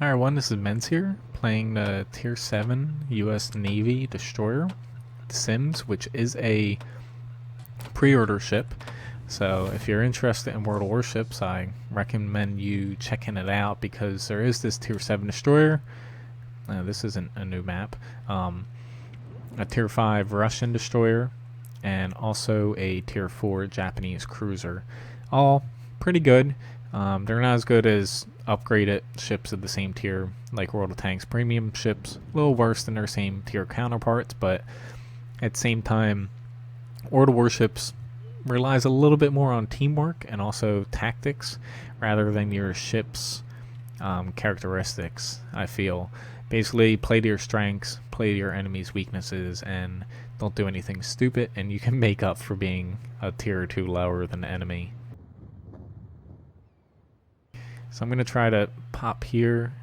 Hi everyone, this is Menz here, playing the Tier 7 US Navy Destroyer, the Sims, which is a pre-order ship. So if you're interested in World of Warships, I recommend you checking it out because there is this Tier 7 Destroyer. This isn't a new map. A Tier 5 Russian Destroyer, and also a Tier 4 Japanese Cruiser. All pretty good. They're not as good as upgraded ships of the same tier, like World of Tanks premium ships. A little worse than their same tier counterparts, but at the same time, World of Warships relies a little bit more on teamwork and also tactics rather than your ship's characteristics, I feel. Basically, play to your strengths, play to your enemy's weaknesses, and don't do anything stupid, and you can make up for being a tier or two lower than the enemy. So I'm going to try to pop here,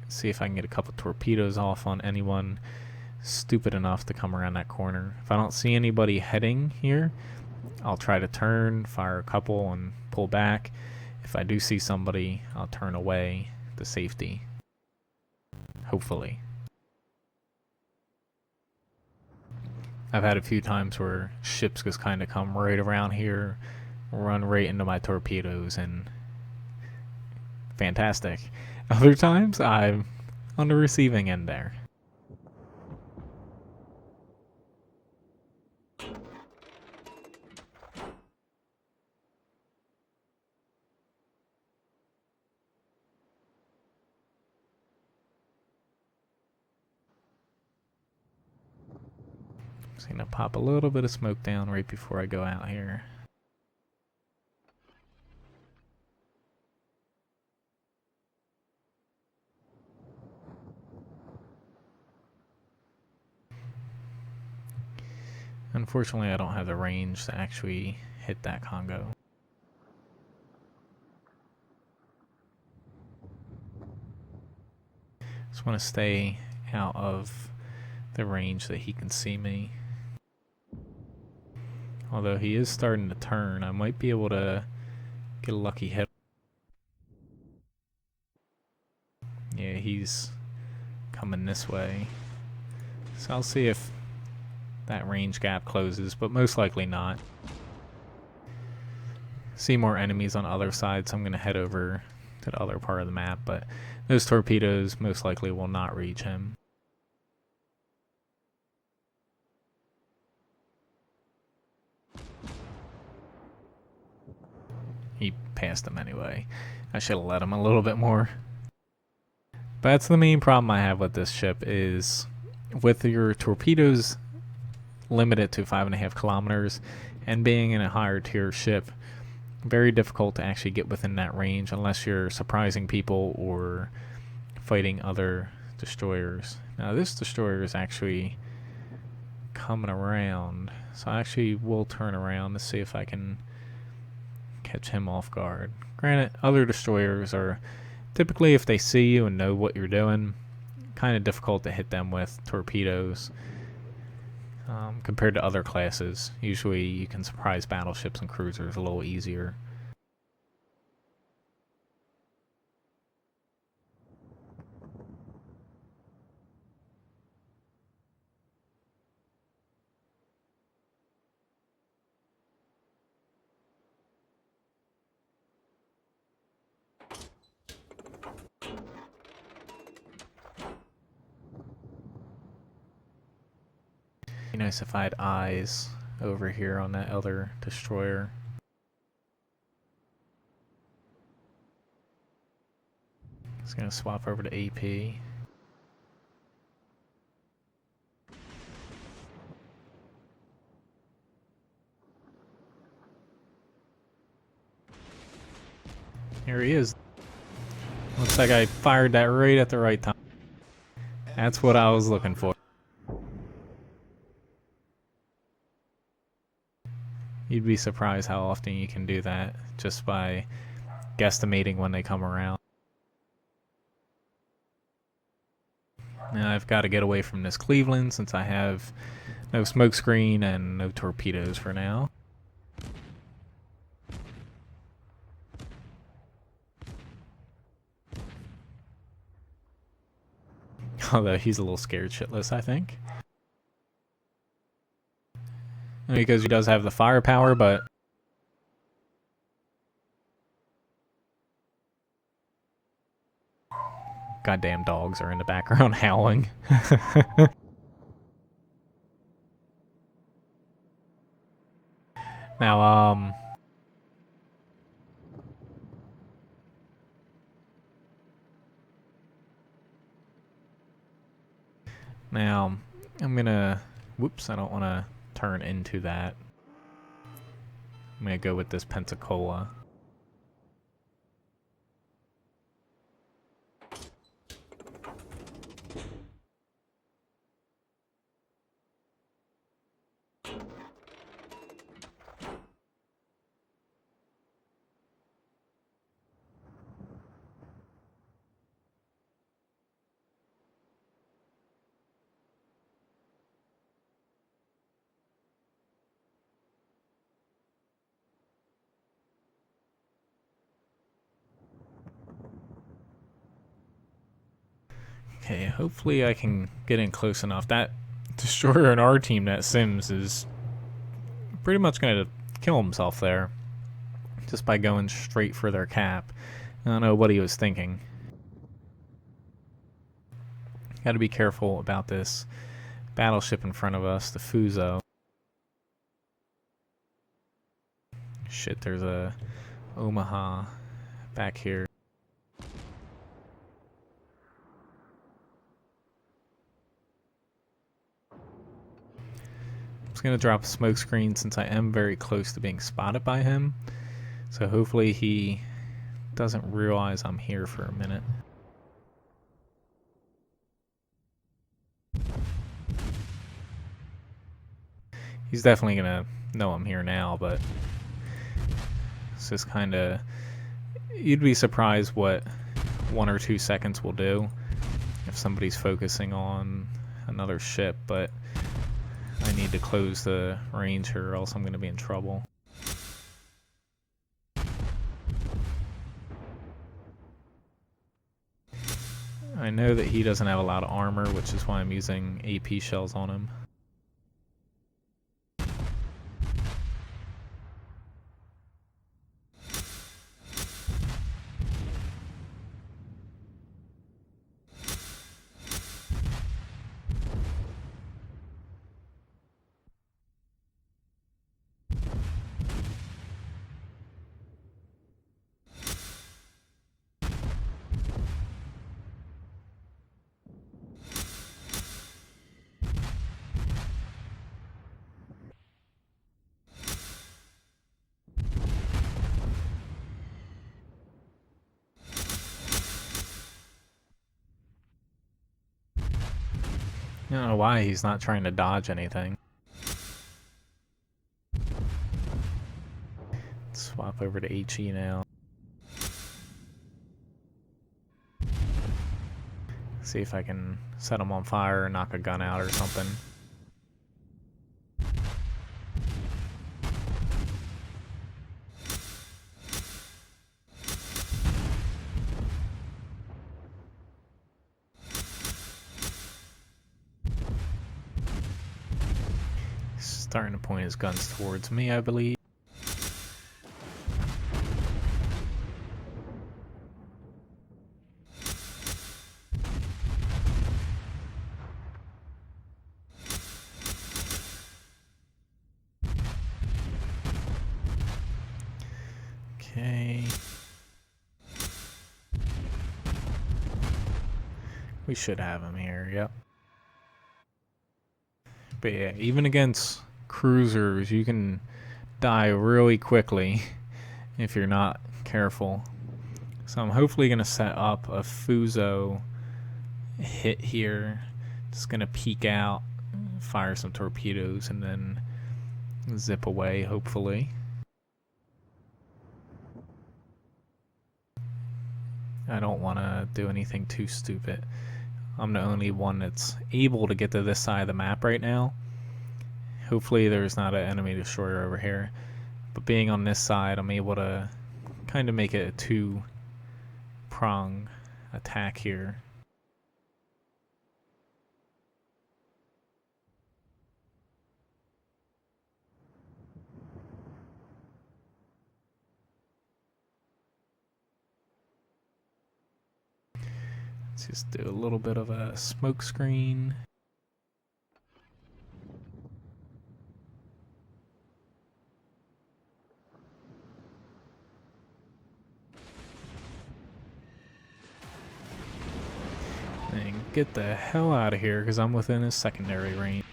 see if I can get a couple torpedoes off on anyone stupid enough to come around that corner. If I don't see anybody heading here, I'll try to turn, fire a couple, and pull back. If I do see somebody, I'll turn away to safety. Hopefully. I've had a few times where ships just kind of come right around here, run right into my torpedoes, and fantastic. Other times, I'm on the receiving end there. Just gonna pop a little bit of smoke down right before I go out here. Unfortunately, I don't have the range to actually hit that Congo. Just want to stay out of the range that he can see me. Although he is starting to turn, I might be able to get a lucky hit. Yeah, he's coming this way. So I'll see if that range gap closes, but most likely not. See more enemies on the other side, so I'm going to head over to the other part of the map, but those torpedoes most likely will not reach him. He passed him anyway. I should have let him a little bit more. But that's the main problem I have with this ship, is with your torpedoes limited to 5.5 kilometers and being in a higher tier ship, very difficult to actually get within that range unless you're surprising people or fighting other destroyers. Now this destroyer is actually coming around, so I actually will turn around to see if I can catch him off guard. Granted, other destroyers are typically, if they see you and know what you're doing, kind of difficult to hit them with torpedoes. Compared to other classes, usually you can surprise battleships and cruisers a little easier. Be nice if I had eyes over here on that other destroyer. Just gonna swap over to AP. Here he is. Looks like I fired that right at the right time. That's what I was looking for. You'd be surprised how often you can do that just by guesstimating when they come around. Now I've got to get away from this Cleveland since I have no smoke screen and no torpedoes for now. Although he's a little scared shitless, I think. Because he does have the firepower, but goddamn dogs are in the background howling. Now, now I'm gonna, whoops, I don't want to turn into that. I'm gonna go with this Pensacola. Okay, hopefully I can get in close enough. That destroyer in our team, that Sims, is pretty much going to kill himself there just by going straight for their cap. I don't know what he was thinking. Got to be careful about this battleship in front of us, the Fuso. Shit, there's a Omaha back here. I'm just going to drop a smoke screen since I am very close to being spotted by him. So hopefully he doesn't realize I'm here for a minute. He's definitely going to know I'm here now, but it's just kind of... You'd be surprised what 1 or 2 seconds will do if somebody's focusing on another ship, but I need to close the range here or else I'm going to be in trouble. I know that he doesn't have a lot of armor, which is why I'm using AP shells on him. I don't know why he's not trying to dodge anything. Swap over to HE now. See if I can set him on fire or knock a gun out or something. Starting to point his guns towards me, I believe. Okay. We should have him here, yep. But yeah, even against cruisers, you can die really quickly if you're not careful. So I'm hopefully going to set up a Fuso hit here. Just going to peek out, fire some torpedoes, and then zip away, hopefully. I don't want to do anything too stupid. I'm the only one that's able to get to this side of the map right now. Hopefully there's not an enemy destroyer over here. But being on this side, I'm able to kind of make it a two-prong attack here. Let's just do a little bit of a smoke screen. And get the hell out of here because I'm within his secondary range.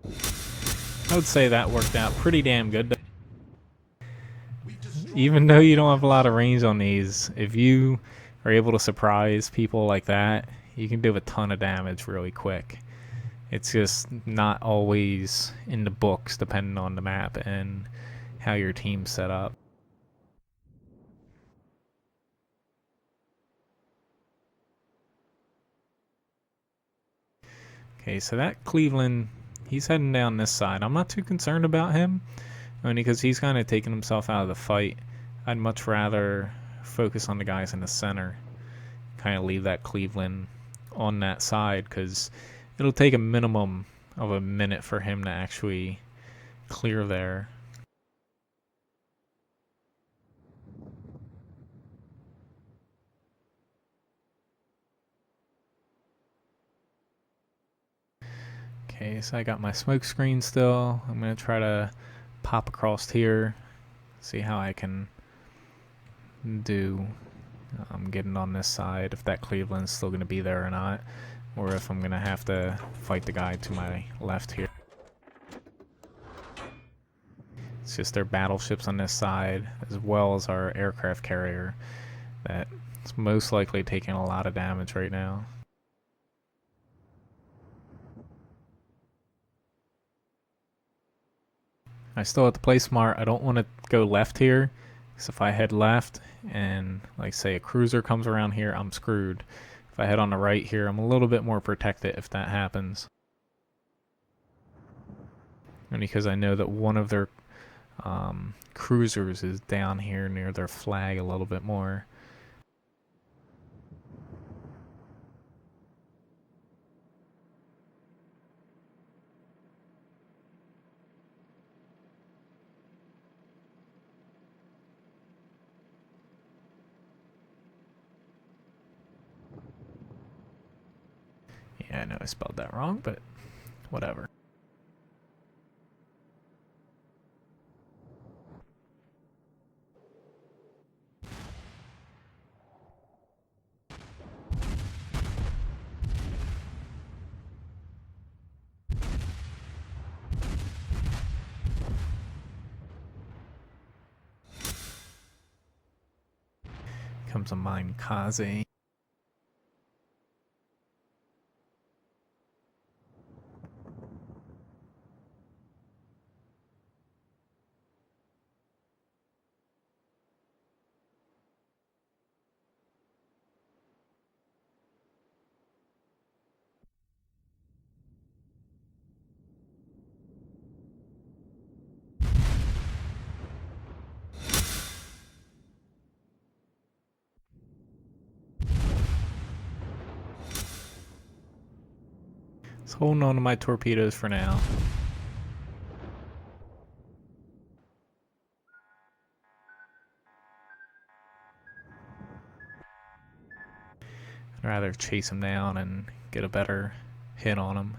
I would say that worked out pretty damn good. Even though you don't have a lot of range on these, if you are able to surprise people like that, you can do a ton of damage really quick. It's just not always in the books depending on the map and how your team's set up. Okay, so that Cleveland, he's heading down this side. I'm not too concerned about him, only because he's kind of taking himself out of the fight. I'd much rather focus on the guys in the center, kind of leave that Cleveland on that side, because it'll take a minimum of a minute for him to actually clear there. Okay, so I got my smoke screen still. I'm going to try to pop across here, see how I can do. I'm getting on this side, if that Cleveland's still going to be there or not, or if I'm going to have to fight the guy to my left here. It's just their battleships on this side, as well as our aircraft carrier, that's most likely taking a lot of damage right now. I still have to play smart. I don't want to go left here, because if I head left and, like, say a cruiser comes around here, I'm screwed. If I head on the right here, I'm a little bit more protected if that happens. And because I know that one of their cruisers is down here near their flag a little bit more. Yeah, I know I spelled that wrong, but whatever. Comes a mine Kaze. Just holding on to my torpedoes for now. I'd rather chase him down and get a better hit on him.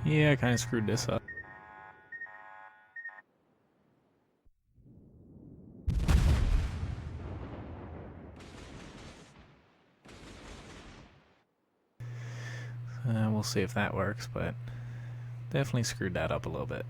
Yeah, I kind of screwed this up. We'll see if that works, but definitely screwed that up a little bit.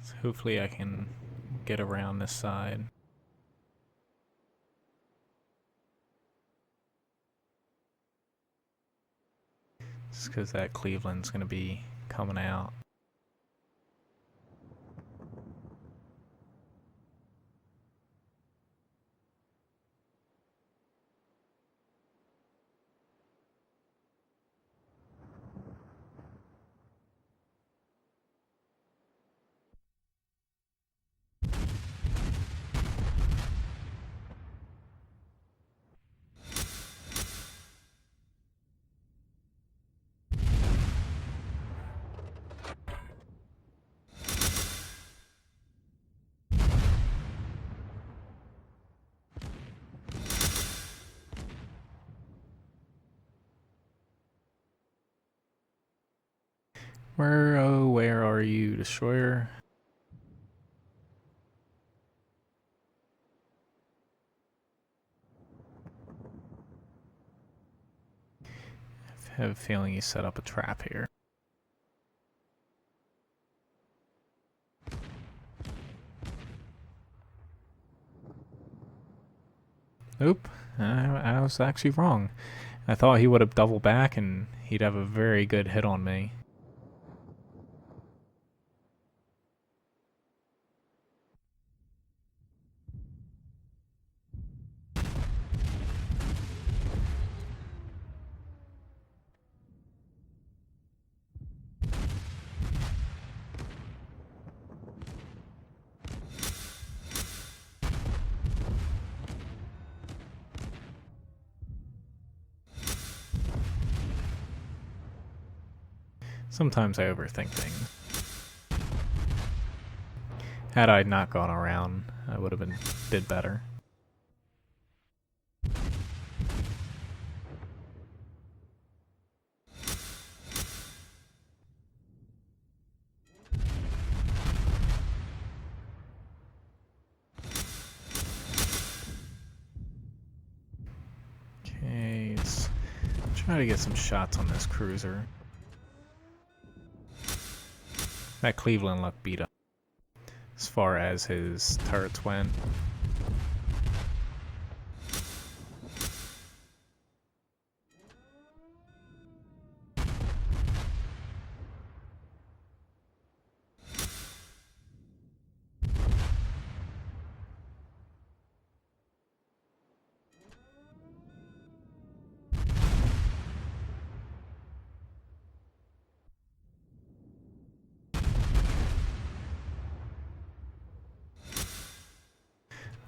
So hopefully I can get around this side. Just because that Cleveland's going to be coming out. Where are you, destroyer? I have a feeling you set up a trap here. Nope, I was actually wrong. I thought he would have doubled back and he'd have a very good hit on me. Sometimes I overthink things. Had I not gone around, I would have did better. Okay, let's try to get some shots on this cruiser. That Cleveland looked beat up as far as his turrets went.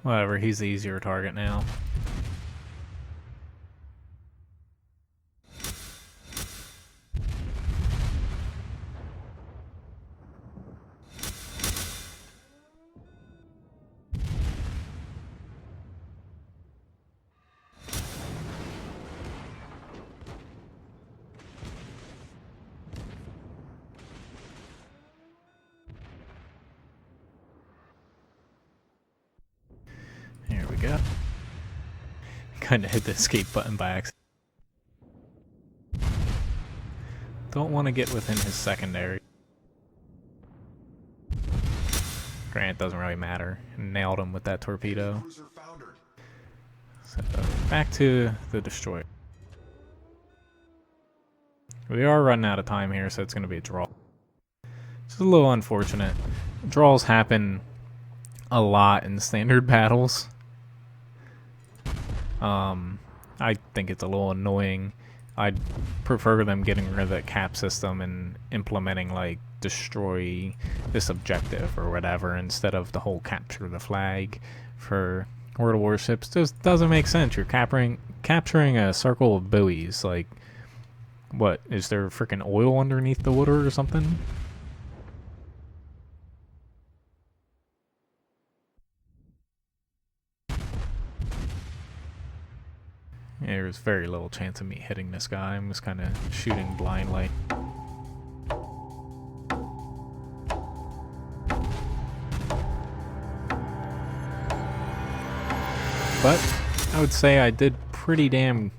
Whatever, he's the easier target now. Here we go. Kinda hit the escape button by accident. Don't want to get within his secondary. Grant doesn't really matter. Nailed him with that torpedo. So, back to the destroyer. We are running out of time here, so it's going to be a draw. It's a little unfortunate. Draws happen a lot in standard battles. I think it's a little annoying. I'd prefer them getting rid of the cap system and implementing like destroy this objective or whatever instead of the whole capture the flag for World of Warships. Just doesn't make sense. You're capturing a circle of buoys. Like, what, is there freaking oil underneath the water or something? There's very little chance of me hitting this guy. I'm just kind of shooting blindly. But I would say I did pretty damn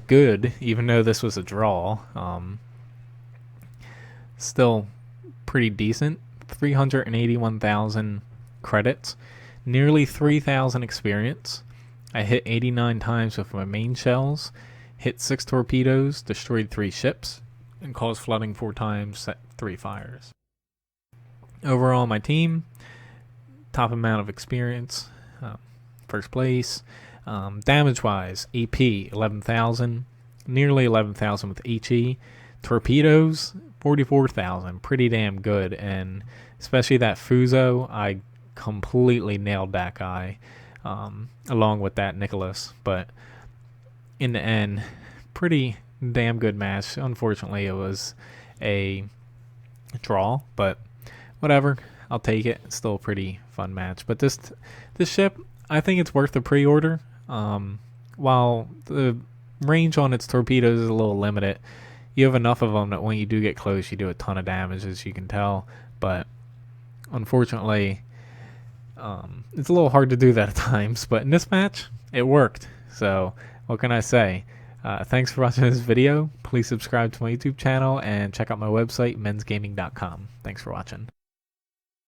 good, even though this was a draw. Still pretty decent 381,000 credits, nearly 3,000 experience. I hit 89 times with my main shells, hit 6 torpedoes, destroyed 3 ships, and caused flooding 4 times, set 3 fires. Overall, my team, top amount of experience, first place. Damage-wise, EP 11,000, nearly 11,000 with HE. Torpedoes 44,000, pretty damn good, and especially that Fuso, I completely nailed that guy, along with that Nicholas. But in the end, pretty damn good match. Unfortunately, it was a draw, but whatever. I'll take it. It's still a pretty fun match. But this ship, I think it's worth the pre-order. While the range on its torpedoes is a little limited, you have enough of them that when you do get close, you do a ton of damage, as you can tell. But unfortunately, it's a little hard to do that at times. But in this match, it worked. So what can I say? Thanks for watching this video. Please subscribe to my YouTube channel and check out my website, menzgaming.com. Thanks for watching.